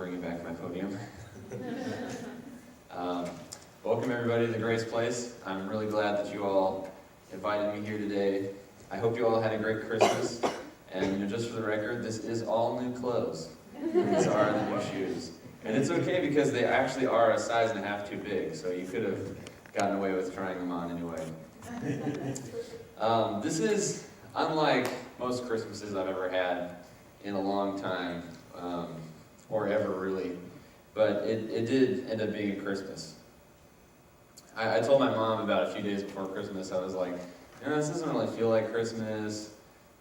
bringing back my podium. Welcome everybody to the Grace Place. I'm really glad that you all invited me here today. I hope you all had a great Christmas. And just for the record, this is all new clothes. These are the new shoes. And it's okay because they actually are a size and a half too big, so you could have gotten away with trying them on anyway. This is unlike most Christmases I've ever had in a long time, or ever really, but it did end up being a Christmas. I told my mom about a few days before Christmas, I was like, this doesn't really feel like Christmas.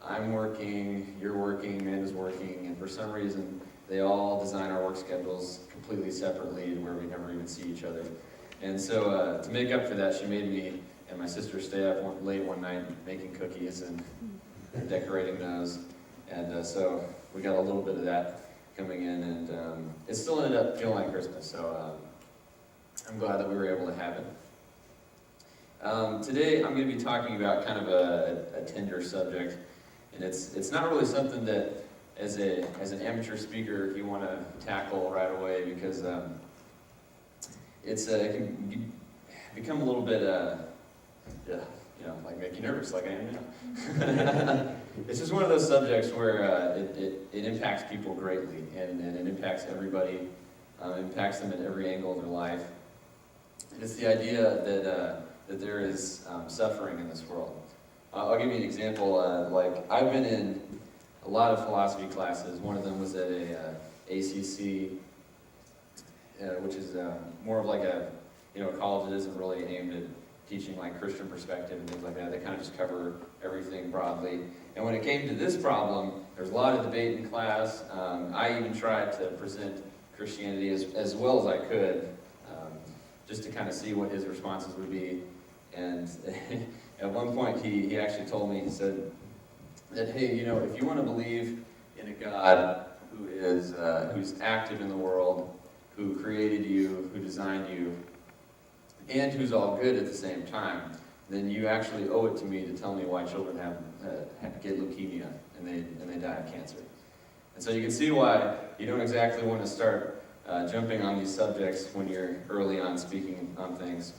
I'm working, you're working, Amanda's working, and for some reason, they all design our work schedules completely separately to where we never even see each other. And so to make up for that, she made me and my sister stay up late one night making cookies and decorating those. And so we got a little bit of that coming in, and it still ended up feeling like Christmas, so I'm glad that we were able to have it. Today I'm going to be talking about kind of a tender subject, and it's not really something that as an amateur speaker you want to tackle right away, because it can become a little bit like make you nervous, like I am now. It's just one of those subjects where it impacts people greatly, and it impacts everybody. It impacts them at every angle of their life. And it's the idea that there is suffering in this world. I'll give you an example. Like I've been in a lot of philosophy classes. One of them was at a ACC, which is more of like a college that isn't really aimed at teaching like Christian perspective and things like that. They kind of just cover everything broadly. And when it came to this problem, there was a lot of debate in class. I even tried to present Christianity as well as I could, just to kind of see what his responses would be. And at one point, he actually told me, he said that, hey, if you want to believe in a God who's active in the world, who created you, who designed you, and who's all good at the same time, then you actually owe it to me to tell me why children get leukemia and they die of cancer. And so you can see why you don't exactly want to start jumping on these subjects when you're early on speaking on things.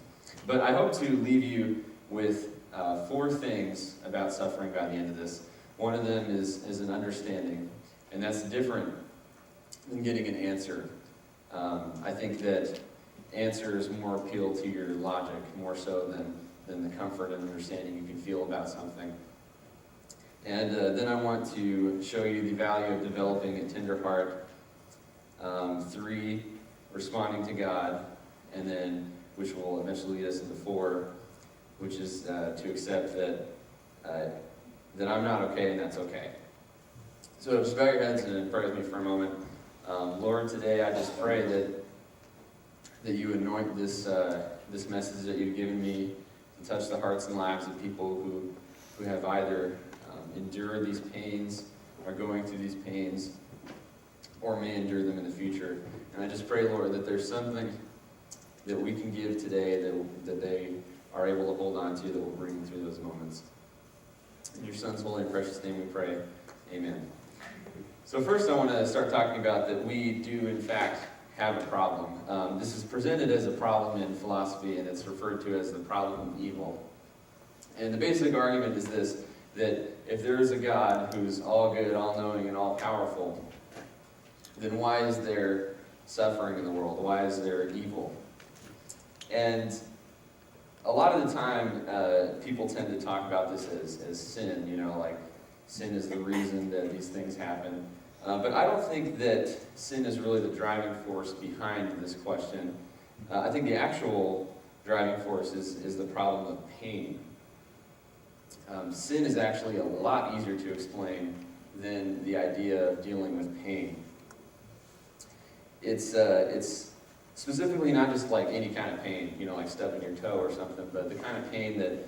But I hope to leave you with 4 things about suffering by the end of this. One of them is an understanding, and that's different than getting an answer. I think that answers more appeal to your logic, more so than the comfort and understanding you can feel about something. And then I want to show you the value of developing a tender heart. 3, responding to God, and then which will eventually lead us into 4, which is to accept that I'm not okay and that's okay. So just bow your heads and pray with me for a moment. Lord, today I just pray that you anoint this message that you've given me to touch the hearts and lives of people who have either endured these pains, are going through these pains, or may endure them in the future. And I just pray, Lord, that there's something that we can give today that they are able to hold on to that will bring them through those moments. In your Son's holy and precious name we pray. Amen. So first I want to start talking about that we do in fact have a problem. This is presented as a problem in philosophy, and it's referred to as the problem of evil. And the basic argument is this, that if there is a God who's all good, all-knowing, and all-powerful, then why is there suffering in the world? Why is there evil? And a lot of the time, people tend to talk about this as sin, like sin is the reason that these things happen. But I don't think that sin is really the driving force behind this question. I think the actual driving force is the problem of pain. Sin is actually a lot easier to explain than the idea of dealing with pain. It's specifically not just like any kind of pain, like stubbing your toe or something, but the kind of pain that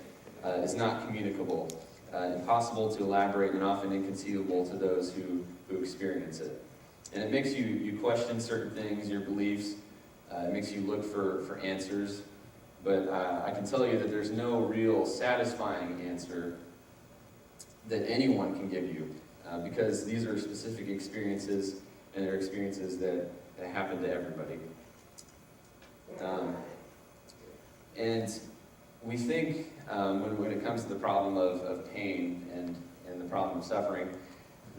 is not communicable, impossible to elaborate, and often inconceivable to those who experience it. And it makes you question certain things, your beliefs. It makes you look for answers. But I can tell you that there's no real satisfying answer that anyone can give you, because these are specific experiences and they're experiences that happen to everybody. And we think when it comes to the problem of pain and the problem of suffering,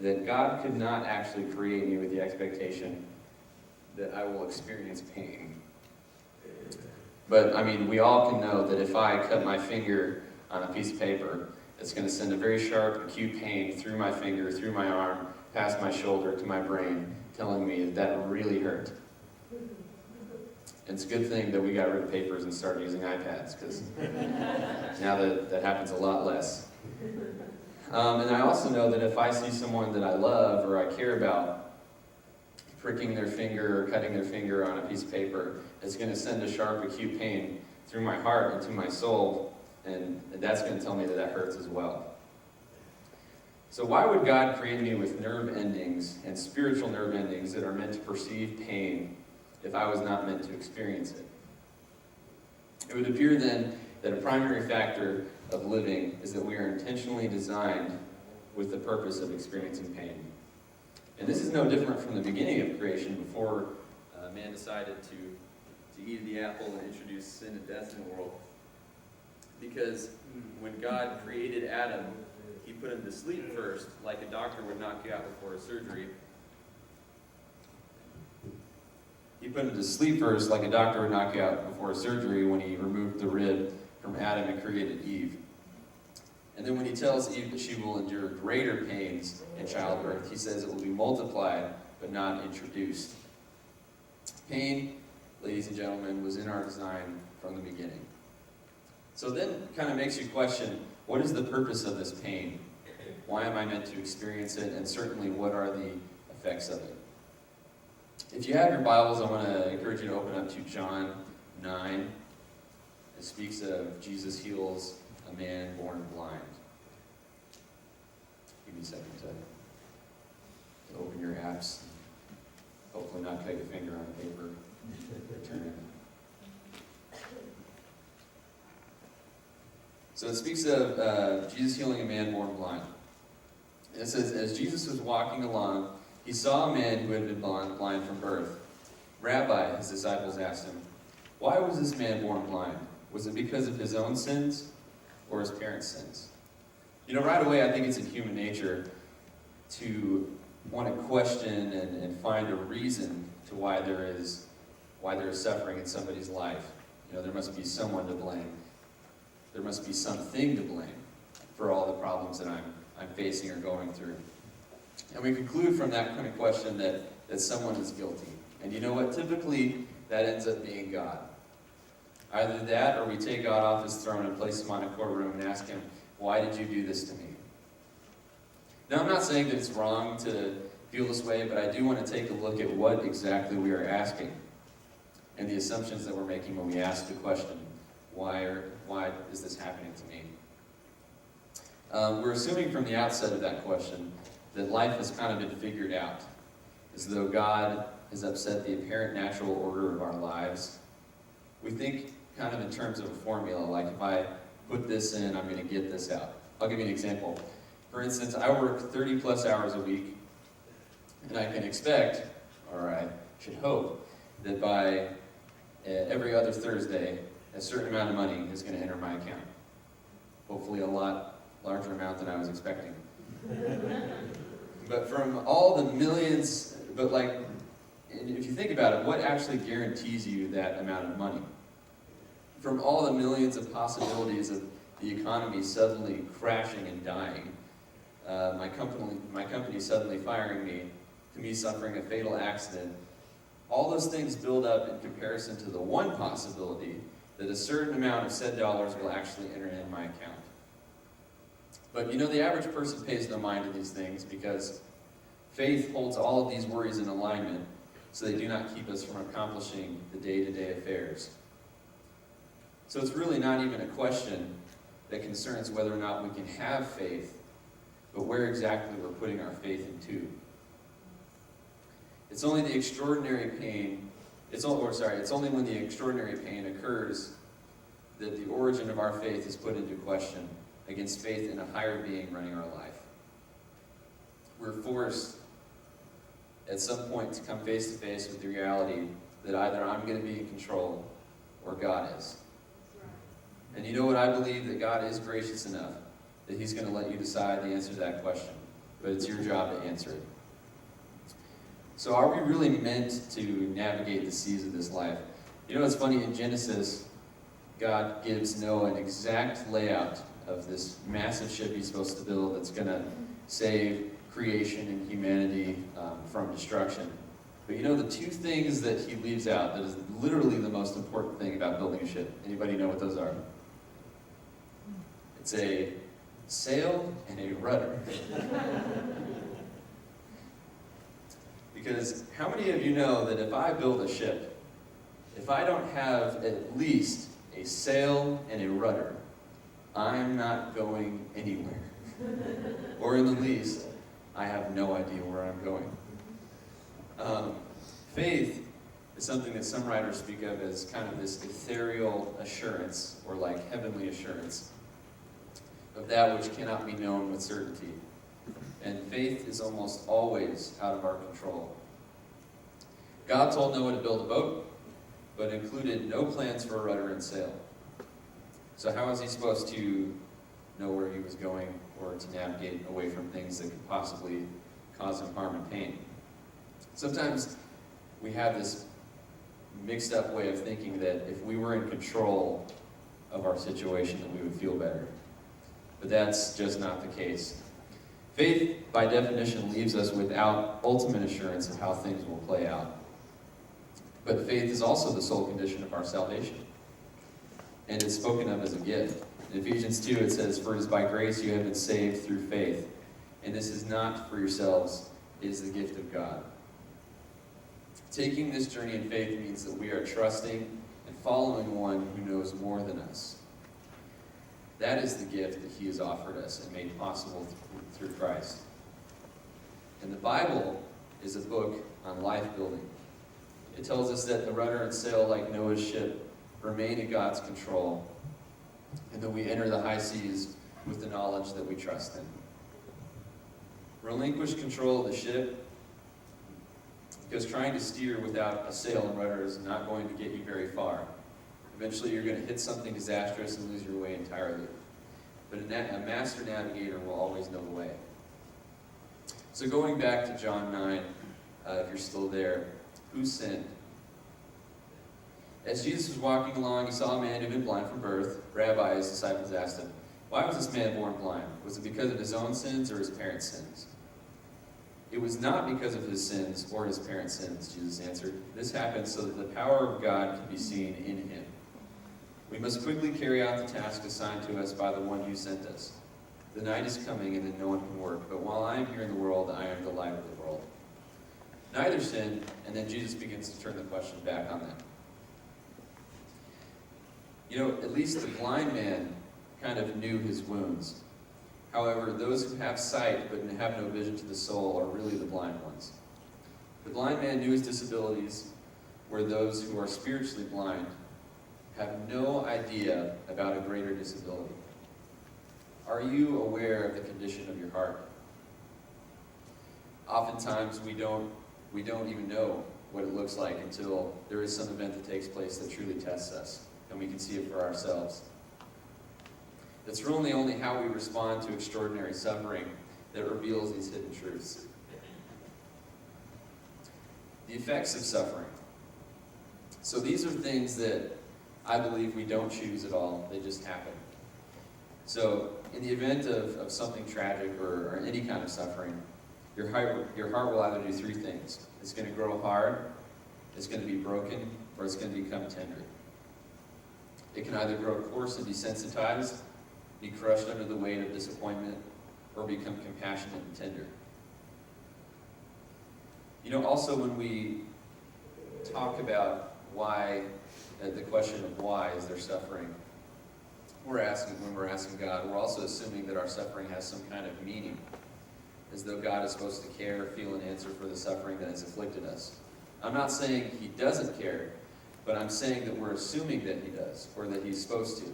that God could not actually create me with the expectation that I will experience pain. But, I mean, we all can know that if I cut my finger on a piece of paper, it's going to send a very sharp, acute pain through my finger, through my arm, past my shoulder to my brain, telling me that really hurt. It's a good thing that we got rid of papers and started using iPads, because now that happens a lot less. And I also know that if I see someone that I love or I care about pricking their finger or cutting their finger on a piece of paper, it's going to send a sharp, acute pain through my heart and to my soul, and that's going to tell me that hurts as well. So why would God create me with nerve endings and spiritual nerve endings that are meant to perceive pain if I was not meant to experience it? It would appear then that a primary factor of living is that we are intentionally designed with the purpose of experiencing pain. And this is no different from the beginning of creation, before man decided to eat of the apple and introduce sin and death in the world. Because when God created Adam, he put him to sleep first, like a doctor would knock you out before a surgery. He put him to sleep first, like a doctor would knock you out before a surgery, when he removed the rib from Adam and created Eve. And then when he tells Eve that she will endure greater pains in childbirth, he says it will be multiplied but not introduced. Pain, ladies and gentlemen, was in our design from the beginning. So then kind of makes you question, what is the purpose of this pain? Why am I meant to experience it? And certainly, what are the effects of it? If you have your Bibles, I want to encourage you to open up to John 9. It speaks of Jesus heals a man born blind. Give me a second to open your apps. Hopefully not cut your finger on paper. Turn it. So it speaks of Jesus healing a man born blind. And it says, as Jesus was walking along, he saw a man who had been blind from birth. Rabbi, his disciples asked him, why was this man born blind? Was it because of his own sins or his parents' sins? You know, right away I think it's in human nature to want to question and find a reason to why there is suffering in somebody's life. You know, there must be someone to blame. There must be something to blame for all the problems that I'm facing or going through. And we conclude from that kind of question that someone is guilty. And you know what? Typically, that ends up being God. Either that, or we take God off his throne and place him on a courtroom and ask him, why did you do this to me? Now, I'm not saying that it's wrong to feel this way, but I do want to take a look at what exactly we are asking and the assumptions that we're making when we ask the question, why is this happening to me? We're assuming from the outset of that question that life has kind of been figured out, as though God has upset the apparent natural order of our lives. We think kind of in terms of a formula, like if I put this in, I'm going to get this out. I'll give you an example. For instance, I work 30 plus hours a week, and I can expect, or I should hope, that by every other Thursday, a certain amount of money is going to enter my account. Hopefully a lot larger amount than I was expecting. But from all the millions, if you think about it, what actually guarantees you that amount of money? From all the millions of possibilities of the economy suddenly crashing and dying, my company suddenly firing me, to me suffering a fatal accident, all those things build up in comparison to the one possibility that a certain amount of said dollars will actually enter in my account. But you know, the average person pays no mind to these things because faith holds all of these worries in alignment so they do not keep us from accomplishing the day-to-day affairs. So it's really not even a question that concerns whether or not we can have faith, but where exactly we're putting our faith into. It's only when the extraordinary pain occurs that the origin of our faith is put into question against faith in a higher being running our life. We're forced at some point to come face to face with the reality that either I'm going to be in control or God is. And you know what? I believe that God is gracious enough that He's going to let you decide the answer to that question. But it's your job to answer it. So are we really meant to navigate the seas of this life? You know, it's funny, in Genesis, God gives Noah an exact layout of this massive ship he's supposed to build that's going to save creation and humanity from destruction. But you know, the two things that he leaves out that is literally the most important thing about building a ship. Anybody know what those are? It's a sail and a rudder. Because how many of you know that if I build a ship, if I don't have at least a sail and a rudder, I'm not going anywhere. Or in the least, I have no idea where I'm going. Faith is something that some writers speak of as kind of this ethereal assurance, or like heavenly assurance, of that which cannot be known with certainty. And faith is almost always out of our control. God told Noah to build a boat, but included no plans for a rudder and sail. So how was he supposed to know where he was going or to navigate away from things that could possibly cause him harm and pain? Sometimes we have this mixed up way of thinking that if we were in control of our situation, that we would feel better. But that's just not the case. Faith, by definition, leaves us without ultimate assurance of how things will play out. But faith is also the sole condition of our salvation. And it's spoken of as a gift. In Ephesians 2, it says, "For it is by grace you have been saved through faith. And this is not for yourselves, it is the gift of God." Taking this journey in faith means that we are trusting and following one who knows more than us. That is the gift that He has offered us and made possible through Christ. And the Bible is a book on life building. It tells us that the rudder and sail, like Noah's ship, remain in God's control, and that we enter the high seas with the knowledge that we trust in. Relinquish control of the ship, because trying to steer without a sail and rudder is not going to get you very far. Eventually you're going to hit something disastrous and lose your way entirely. But a master navigator will always know the way. So going back to John 9, if you're still there, who sinned? As Jesus was walking along, he saw a man who had been blind from birth. "Rabbi," his disciples asked him, "why was this man born blind? Was it because of his own sins or his parents' sins?" "It was not because of his sins or his parents' sins," Jesus answered. "This happened so that the power of God could be seen in him. We must quickly carry out the task assigned to us by the one who sent us. The night is coming and then no one can work, but while I am here in the world, I am the light of the world." Neither sinned, and then Jesus begins to turn the question back on them. You know, at least the blind man kind of knew his wounds. However, those who have sight but have no vision to the soul are really the blind ones. The blind man knew his disabilities, where those who are spiritually blind have no idea about a greater disability. Are you aware of the condition of your heart? Oftentimes we don't even know what it looks like until there is some event that takes place that truly tests us, and we can see it for ourselves. It's really only how we respond to extraordinary suffering that reveals these hidden truths. The effects of suffering. So these are things that I believe we don't choose at all, they just happen. So in the event of something tragic or any kind of suffering, your heart will either do three things. It's going to grow hard, it's going to be broken, or it's going to become tender. It can either grow coarse and desensitized, be crushed under the weight of disappointment, or become compassionate and tender. You know, also when we talk about why, the question of why is there suffering, when we're asking God, we're also assuming that our suffering has some kind of meaning, as though God is supposed to care, feel, and answer for the suffering that has afflicted us. I'm not saying He doesn't care, but I'm saying that we're assuming that He does, or that He's supposed to.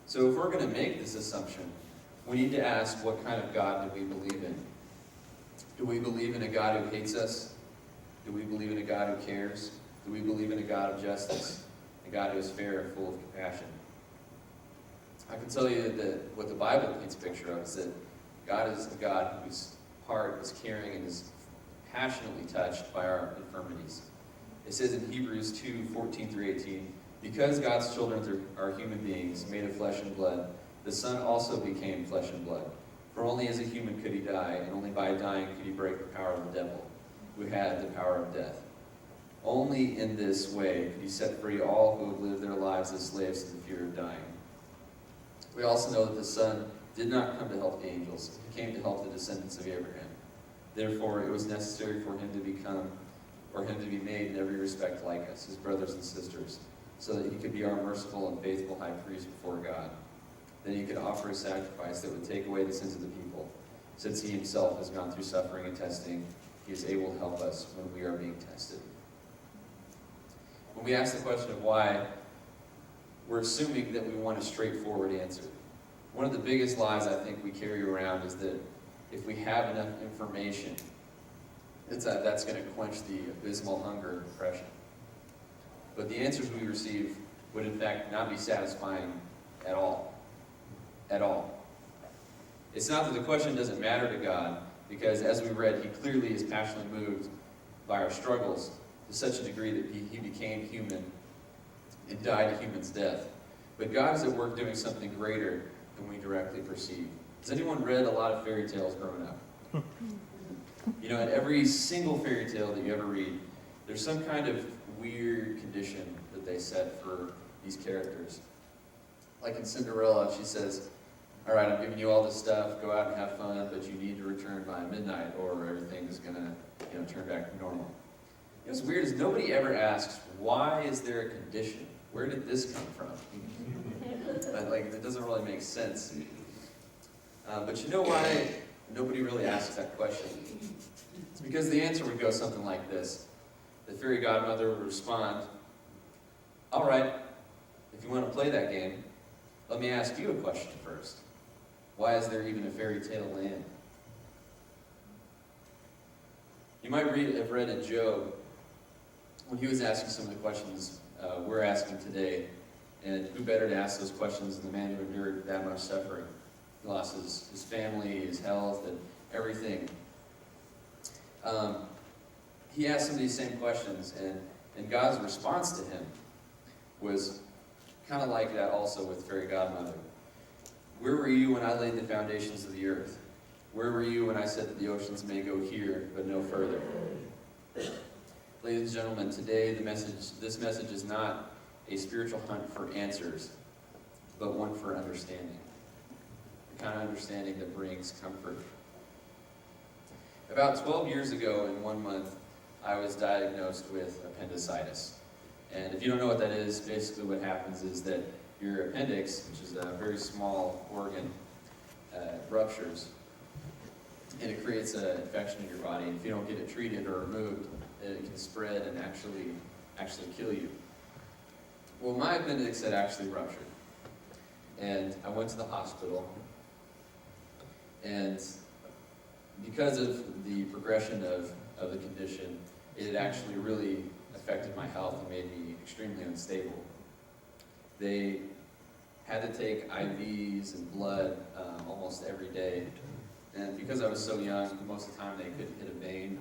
So if we're going to make this assumption, we need to ask, what kind of God do we believe in? Do we believe in a God who hates us Do we believe in a God who cares? Do we believe in a God of justice, a God who is fair and full of compassion? I can tell you that what the Bible paints a picture of is that God is a God whose heart is caring and is passionately touched by our infirmities. It says in Hebrews 2:14-18, because God's children are human beings made of flesh and blood, the Son also became flesh and blood. For only as a human could he die, and only by dying could he break the power of the devil, who had the power of death. Only in this way could he set free all who would live their lives as slaves to the fear of dying. We also know that the Son did not come to help the angels. He came to help the descendants of Abraham. Therefore, it was necessary for him to be made in every respect like us, his brothers and sisters, so that he could be our merciful and faithful high priest before God. Then he could offer a sacrifice that would take away the sins of the people. Since he himself has gone through suffering and testing, he is able to help us when we are being tested. When we ask the question of why, we're assuming that we want a straightforward answer. One of the biggest lies I think we carry around is that if we have enough information, that's going to quench the abysmal hunger and depression. But the answers we receive would in fact not be satisfying at all. At all. It's not that the question doesn't matter to God, because as we read, he clearly is passionately moved by our struggles to such a degree that he became human and died a human's death. But God is at work doing something greater than we directly perceive. Has anyone read a lot of fairy tales growing up? You know, in every single fairy tale that you ever read, there's some kind of weird condition that they set for these characters. Like in Cinderella, she says, all right, I'm giving you all this stuff, go out and have fun, but you need to return by midnight or everything is going to turn back to normal. You know, what's weird is nobody ever asks, why is there a condition? Where did this come from? It doesn't really make sense. But you know why nobody really asks that question? It's because the answer would go something like this. The fairy godmother would respond, all right, if you want to play that game, let me ask you a question first. Why is there even a fairy tale land? You might have read in Job when he was asking some of the questions we're asking today, and who better to ask those questions than the man who endured that much suffering? He lost his family, his health, and everything. He asked some of these same questions, and God's response to him was kind of like that also with Fairy Godmother. Where were you when I laid the foundations of the earth? Where were you when I said that the oceans may go here, but no further? Ladies and gentlemen, today this message is not a spiritual hunt for answers, but one for understanding. The kind of understanding that brings comfort. About 12 years ago, in 1 month, I was diagnosed with appendicitis. And if you don't know what that is, basically what happens is that your appendix, which is a very small organ, ruptures, and it creates an infection in your body. And if you don't get it treated or removed, it can spread and actually kill you. Well, my appendix had actually ruptured, and I went to the hospital, and because of the progression of the condition, it had actually really affected my health and made me extremely unstable. They had to take IVs and blood almost every day, and because I was so young, most of the time they couldn't hit a vein.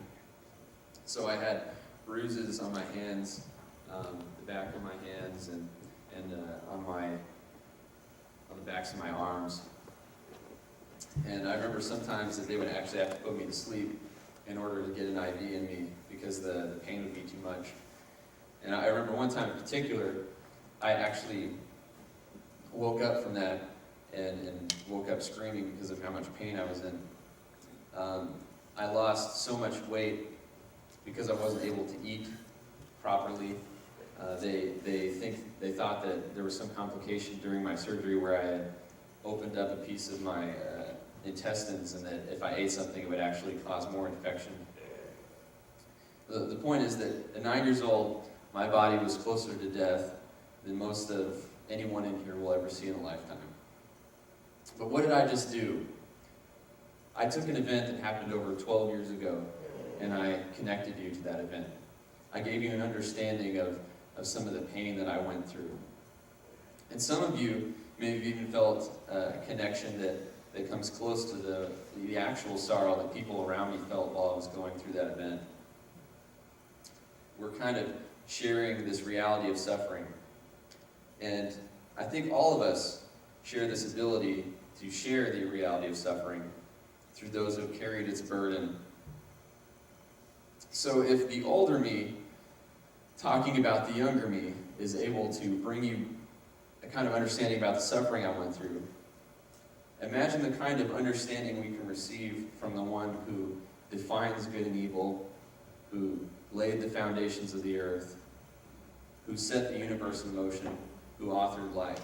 So I had bruises on my hands, the back of my hands, and on the backs of my arms. And I remember sometimes that they would actually have to put me to sleep in order to get an IV in me because the pain would be too much. And I remember one time in particular, I actually woke up from that and woke up screaming because of how much pain I was in. I lost so much weight because I wasn't able to eat properly. They thought that there was some complication during my surgery where I had opened up a piece of my intestines, and that if I ate something, it would actually cause more infection. The point is that at 9 years old, my body was closer to death than most of anyone in here will ever see in a lifetime. But what did I just do? I took an event that happened over 12 years ago, and I connected you to that event. I gave you an understanding of some of the pain that I went through. And some of you may have even felt a connection that comes close to the actual sorrow that people around me felt while I was going through that event. We're kind of sharing this reality of suffering. And I think all of us share this ability to share the reality of suffering through those who have carried its burden. So if the older me, talking about the younger me, is able to bring you a kind of understanding about the suffering I went through, imagine the kind of understanding we can receive from the one who defines good and evil, who laid the foundations of the earth, who set the universe in motion, who authored life.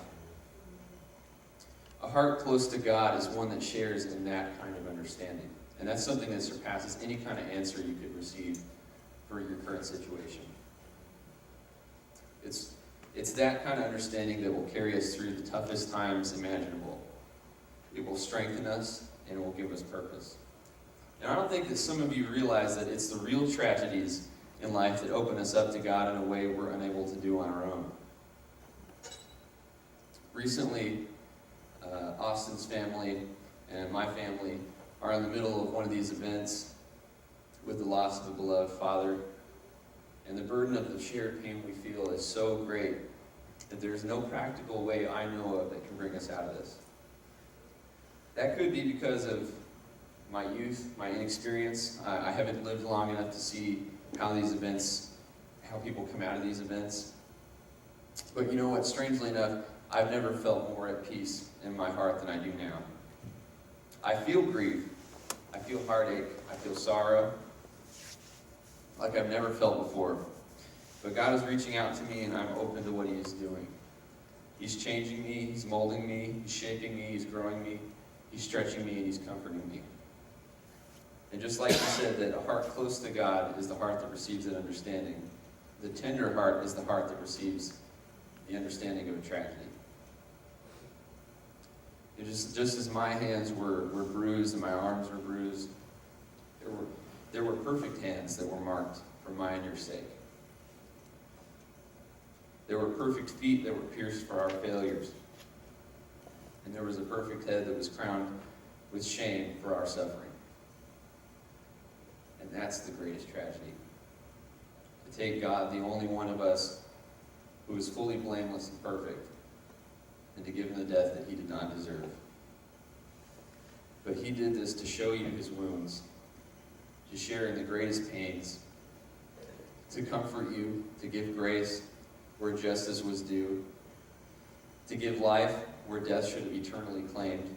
A heart close to God is one that shares in that kind of understanding. And that's something that surpasses any kind of answer you could receive for your current situation. It's that kind of understanding that will carry us through the toughest times imaginable. It will strengthen us, and it will give us purpose. And I don't think that some of you realize that it's the real tragedies in life that open us up to God in a way we're unable to do on our own. Recently, Austin's family and my family are in the middle of one of these events with the loss of a beloved father. And the burden of the shared pain we feel is so great that there's no practical way I know of that can bring us out of this. That could be because of my youth, my inexperience. I haven't lived long enough to see how people come out of these events. But you know what, strangely enough, I've never felt more at peace in my heart than I do now. I feel grief, I feel heartache, I feel sorrow, like I've never felt before. But God is reaching out to me, and I'm open to what He is doing. He's changing me, He's molding me, He's shaping me, He's growing me, He's stretching me, and He's comforting me. And just like He said that a heart close to God is the heart that receives an understanding, the tender heart is the heart that receives the understanding of a tragedy. And just as my hands were bruised and my arms were bruised, there were perfect hands that were marked for my and your sake. There were perfect feet that were pierced for our failures. And there was a perfect head that was crowned with shame for our suffering. And that's the greatest tragedy. To take God, the only one of us who is fully blameless and perfect, and to give Him the death that He did not deserve. But He did this to show you His wounds, to share in the greatest pains, to comfort you, to give grace where justice was due, to give life where death should have eternally claimed,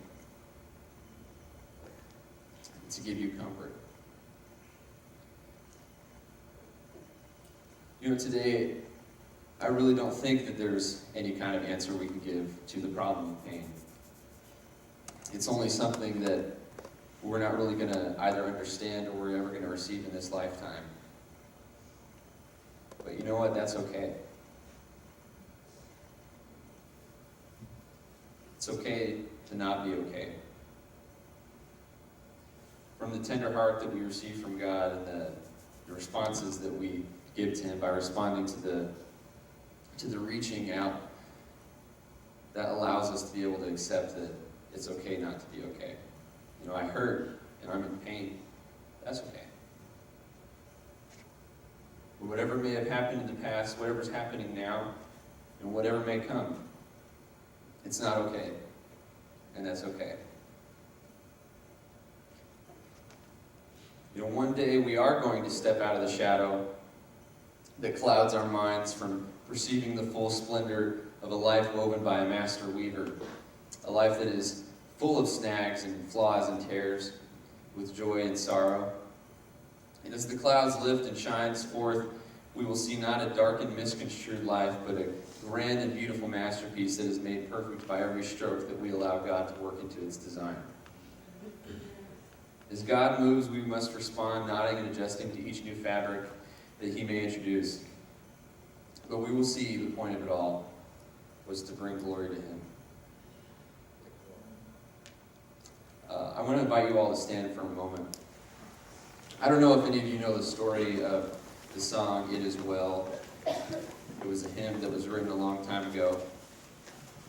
and to give you comfort. You know, today, I really don't think that there's any kind of answer we can give to the problem of pain. It's only something that we're not really going to either understand or we're ever going to receive in this lifetime. But you know what? That's okay. It's okay to not be okay. From the tender heart that we receive from God and the responses that we give to Him by responding to the reaching out, that allows us to be able to accept that it's okay not to be okay. You know, I hurt and I'm in pain. That's okay. But whatever may have happened in the past, whatever's happening now, and whatever may come, it's not okay. And that's okay. You know, one day we are going to step out of the shadow that clouds our minds from perceiving the full splendor of a life woven by a master weaver, a life that is full of snags and flaws and tears, with joy and sorrow. And as the clouds lift and shines forth, we will see not a dark and misconstrued life, but a grand and beautiful masterpiece that is made perfect by every stroke that we allow God to work into its design. As God moves, we must respond, nodding and adjusting to each new fabric that He may introduce. But we will see the point of it all was to bring glory to Him. I want to invite you all to stand for a moment. I don't know if any of you know the story of the song, It Is Well. It was a hymn that was written a long time ago.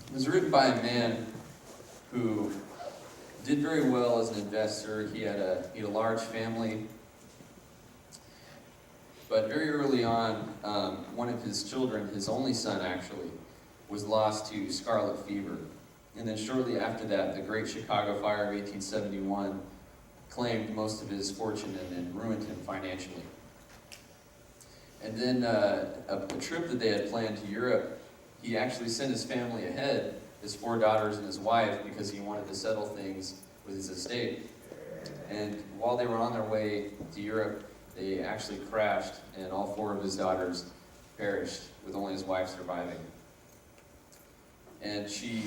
It was written by a man who did very well as an investor. He had a large family. But very early on, one of his children, his only son actually, was lost to scarlet fever. And then shortly after that, the Great Chicago Fire of 1871 claimed most of his fortune and ruined him financially. And then a trip that they had planned to Europe, he actually sent his family ahead, his 4 daughters and his wife, because he wanted to settle things with his estate. And while they were on their way to Europe, they actually crashed, and all 4 of his daughters perished, with only his wife surviving. And she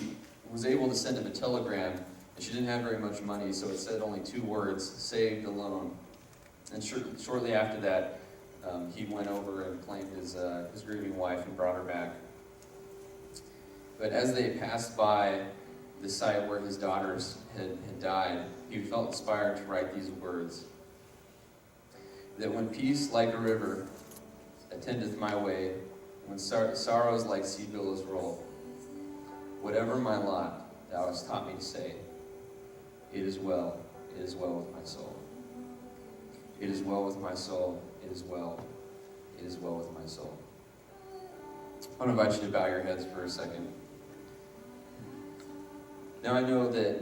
was able to send him a telegram, and she didn't have very much money, so it said only 2 words, saved alone. And shortly after that, he went over and claimed his grieving wife and brought her back. But as they passed by the site where his daughters had died, he felt inspired to write these words: that when peace like a river attendeth my way, when sorrows like sea billows roll, whatever my lot, thou hast taught me to say, it is well with my soul. It is well with my soul, it is well with my soul. I want to invite you to bow your heads for a second. Now I know that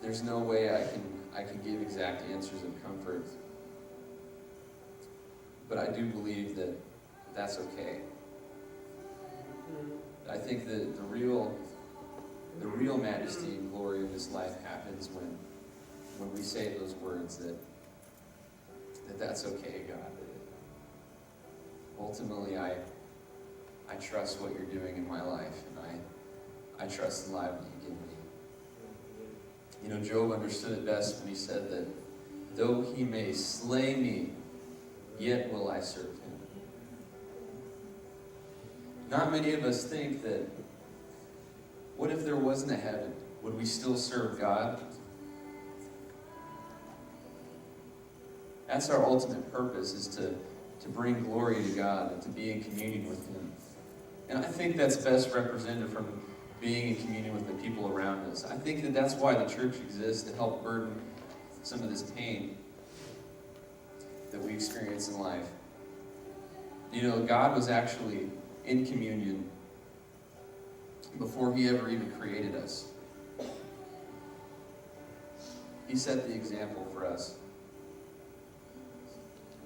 there's no way I can give exact answers of comfort, but I do believe that that's okay. I think that the real majesty and glory of this life happens when we say those words that's okay, God. Ultimately, I trust what you're doing in my life, and I trust the life that you give me. You know, Job understood it best when he said that, though he may slay me, yet will I serve him. Not many of us think that, what if there wasn't a heaven? Would we still serve God? That's our ultimate purpose, is to bring glory to God and to be in communion with him. And I think that's best represented from being in communion with the people around us. I think that that's why the church exists, to help burden some of this pain that we experience in life. You know, God was actually in communion before he ever even created us. He set the example for us.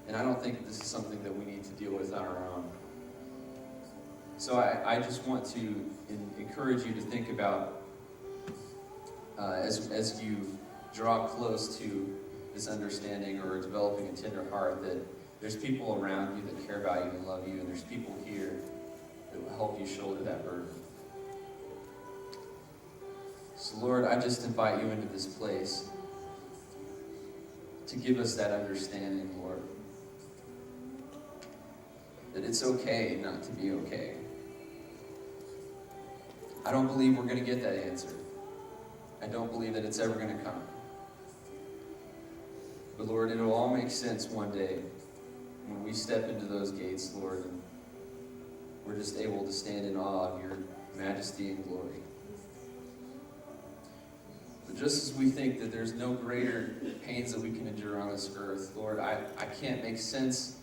And I don't think this is something that we need to deal with on our own. So I just want to encourage you to think about, as you draw close to this understanding or developing a tender heart, that there's people around you that care about you and love you, and there's people here that will help you shoulder that burden. So Lord, I just invite you into this place to give us that understanding, Lord. That it's okay not to be okay. I don't believe we're going to get that answer. I don't believe that it's ever going to come. But Lord, it'll all make sense one day when we step into those gates, Lord, and we're just able to stand in awe of your majesty and glory. But just as we think that there's no greater pains that we can endure on this earth, Lord, I can't make sense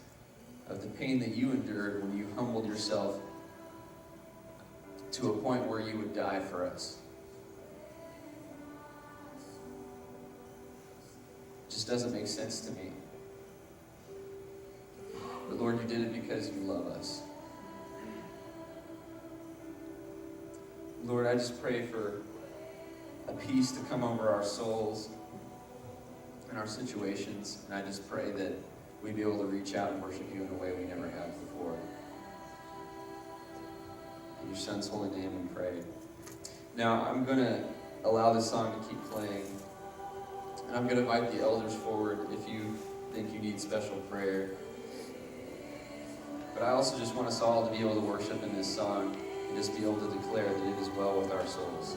of the pain that you endured when you humbled yourself to a point where you would die for us. It just doesn't make sense to me. But Lord, you did it because you love us. Lord, I just pray for a peace to come over our souls and our situations, and I just pray that we'd be able to reach out and worship you in a way we never have before. In your Son's holy name we pray. Now, I'm going to allow this song to keep playing, and I'm going to invite the elders forward if you think you need special prayer. But I also just want us all to be able to worship in this song and just be able to declare that it is well with our souls.